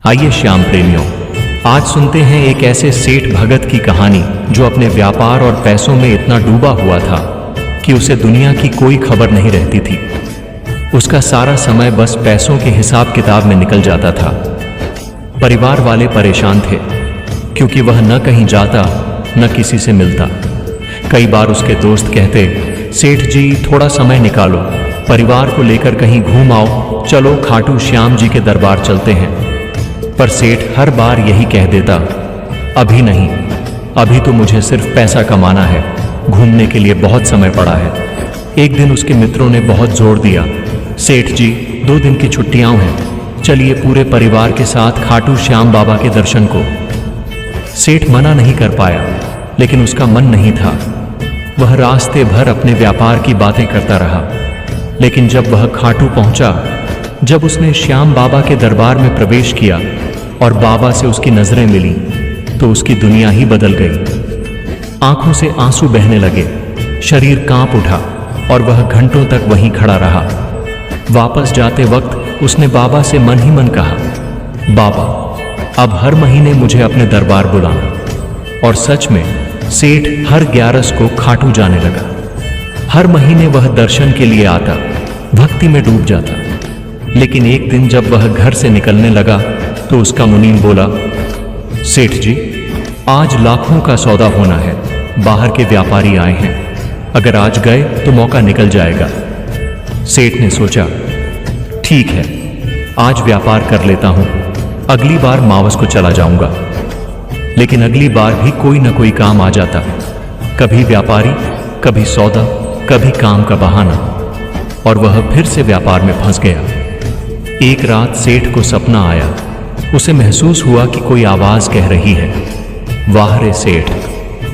आइए श्याम प्रेमियों, आज सुनते हैं एक ऐसे सेठ भगत की कहानी जो अपने व्यापार और पैसों में इतना डूबा हुआ था कि उसे दुनिया की कोई खबर नहीं रहती थी। उसका सारा समय बस पैसों के हिसाब किताब में निकल जाता था। परिवार वाले परेशान थे क्योंकि वह न कहीं जाता न किसी से मिलता। कई बार उसके दोस्त कहते, सेठ जी थोड़ा समय निकालो, परिवार को लेकर कहीं घूम आओ, चलो खाटू श्याम जी के दरबार चलते हैं। पर सेठ हर बार यही कह देता, अभी नहीं, अभी तो मुझे सिर्फ पैसा कमाना है, घूमने के लिए बहुत समय पड़ा है। एक दिन उसके मित्रों ने बहुत जोर दिया, सेठ जी 2 दिन की छुट्टियां हैं, चलिए पूरे परिवार के साथ खाटू श्याम बाबा के दर्शन को। सेठ मना नहीं कर पाया, लेकिन उसका मन नहीं था। वह रास्ते भर अपने व्यापार की बातें करता रहा, लेकिन जब वह खाटू पहुंचा, जब उसने श्याम बाबा के दरबार में प्रवेश किया और बाबा से उसकी नजरें मिली, तो उसकी दुनिया ही बदल गई। आंखों से आंसू बहने लगे, शरीर कांप उठा और वह घंटों तक वहीं खड़ा रहा। वापस जाते वक्त उसने बाबा से मन ही मन कहा, बाबा अब हर महीने मुझे अपने दरबार बुलाना। और सच में सेठ हर 11 को खाटू जाने लगा। हर महीने वह दर्शन के लिए आता, भक्ति में डूब जाता। लेकिन एक दिन जब वह घर से निकलने लगा तो उसका मुनीम बोला, सेठ जी आज लाखों का सौदा होना है, बाहर के व्यापारी आए हैं, अगर आज गए तो मौका निकल जाएगा। सेठ ने सोचा, ठीक है आज व्यापार कर लेता हूं, अगली बार मावस को चला जाऊंगा। लेकिन अगली बार भी कोई ना कोई काम आ जाता, कभी व्यापारी, कभी सौदा, कभी काम का बहाना, और वह फिर से व्यापार में फंस गया। एक रात सेठ को सपना आया। उसे महसूस हुआ कि कोई आवाज कह रही है, वाह रे सेठ,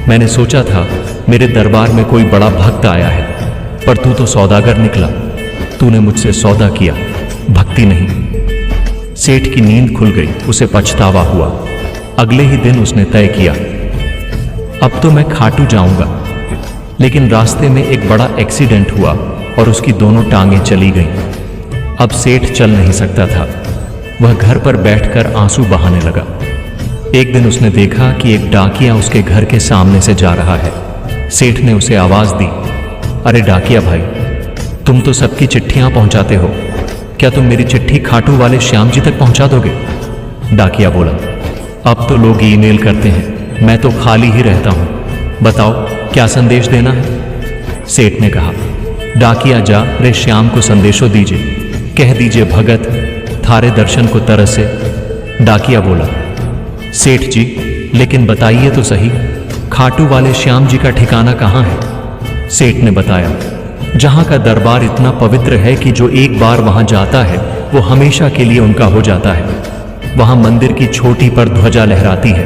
मैंने सोचा था मेरे दरबार में कोई बड़ा भक्त आया है, पर तू तो सौदागर निकला। तूने मुझसे सौदा किया, भक्ति नहीं। सेठ की नींद खुल गई, उसे पछतावा हुआ। अगले ही दिन उसने तय किया, अब तो मैं खाटू जाऊंगा। लेकिन रास्ते में एक बड़ा एक्सीडेंट हुआ और उसकी दोनों टांगें चली गईं। अब सेठ चल नहीं सकता था। वह घर पर बैठकर आंसू बहाने लगा। एक दिन उसने देखा कि एक डाकिया उसके घर के सामने से जा रहा है। सेठ ने उसे आवाज दी, अरे डाकिया भाई, तुम तो सबकी चिट्ठियां पहुंचाते हो, क्या तुम मेरी चिट्ठी खाटू वाले श्याम जी तक पहुंचा दोगे? डाकिया बोला, अब तो लोग ईमेल करते हैं, मैं तो खाली ही रहता हूं, बताओ क्या संदेश देना है? सेठ ने कहा, डाकिया जा रे श्याम को संदेशो दीजिए, कह दीजिए भगत थारे दर्शन को तरसे। डाकिया बोला, सेठ जी लेकिन बताइए तो सही, खाटू वाले श्याम जी का ठिकाना कहाँ है? सेठ ने बताया, जहां का दरबार इतना पवित्र है कि जो एक बार वहां जाता है वो हमेशा के लिए उनका हो जाता है। वहां मंदिर की छोटी पर ध्वजा लहराती है,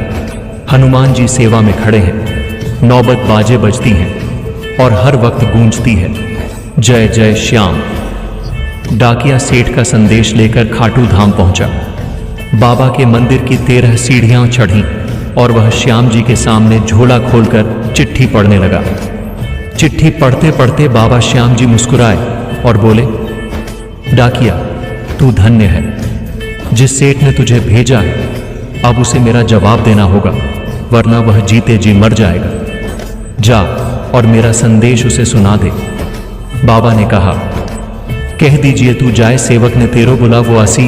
हनुमान जी सेवा में खड़े हैं, नौबत बाजे बजती हैं और हर वक्त गूंजती है, जय जय श्याम। डाकिया सेठ का संदेश लेकर खाटू धाम पहुंचा। बाबा के मंदिर की 13 सीढ़ियां चढ़ी और वह श्याम जी के सामने झोला खोलकर चिट्ठी पढ़ने लगा। चिट्ठी पढ़ते पढ़ते बाबा श्याम जी मुस्कुराए और बोले, डाकिया तू धन्य है, जिस सेठ ने तुझे भेजा है अब उसे मेरा जवाब देना होगा, वरना वह जीते जी मर जाएगा। जा और मेरा संदेश उसे सुना दे। बाबा ने कहा, कह दीजिए तू जाए सेवक ने तेरो बुला वो आसी।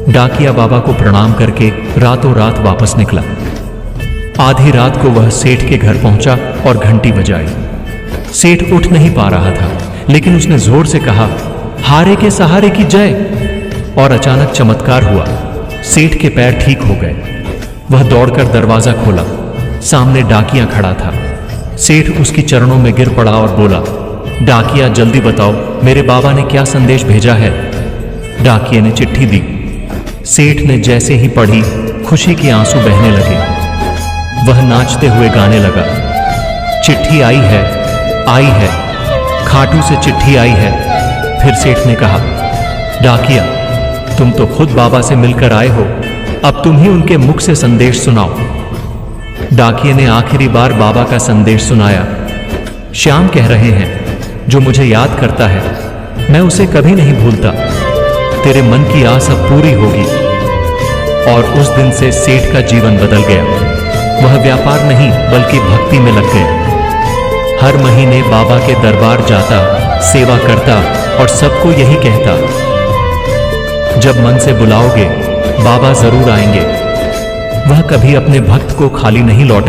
डाकिया बाबा को प्रणाम करके रातों रात वापस निकला। आधी रात को वह सेठ के घर पहुंचा और घंटी बजाई। सेठ उठ नहीं पा रहा था, लेकिन उसने जोर से कहा, हारे के सहारे की जय। और अचानक चमत्कार हुआ, सेठ के पैर ठीक हो गए। वह दौड़कर दरवाजा खोला, सामने डाकिया खड़ा था। सेठ उसकी चरणों में गिर पड़ा और बोला, डाकिया जल्दी बताओ मेरे बाबा ने क्या संदेश भेजा है? डाकिया ने चिट्ठी दी। सेठ ने जैसे ही पढ़ी, खुशी के आंसू बहने लगे। वह नाचते हुए गाने लगा, चिट्ठी आई है, खाटू से चिट्ठी आई है। फिर सेठ ने कहा, डाकिया तुम तो खुद बाबा से मिलकर आए हो, अब तुम ही उनके मुख से संदेश सुनाओ। डाकिया ने आखिरी बार बाबा का संदेश सुनाया। श्याम कह रहे हैं, जो मुझे याद करता है मैं उसे कभी नहीं भूलता, तेरे मन की आस अब पूरी होगी। और उस दिन से सेठ का जीवन बदल गया। वह व्यापार नहीं बल्कि भक्ति में लग गया। हर महीने बाबा के दरबार जाता, सेवा करता और सबको यही कहता, जब मन से बुलाओगे बाबा जरूर आएंगे। वह कभी अपने भक्त को खाली नहीं लौटा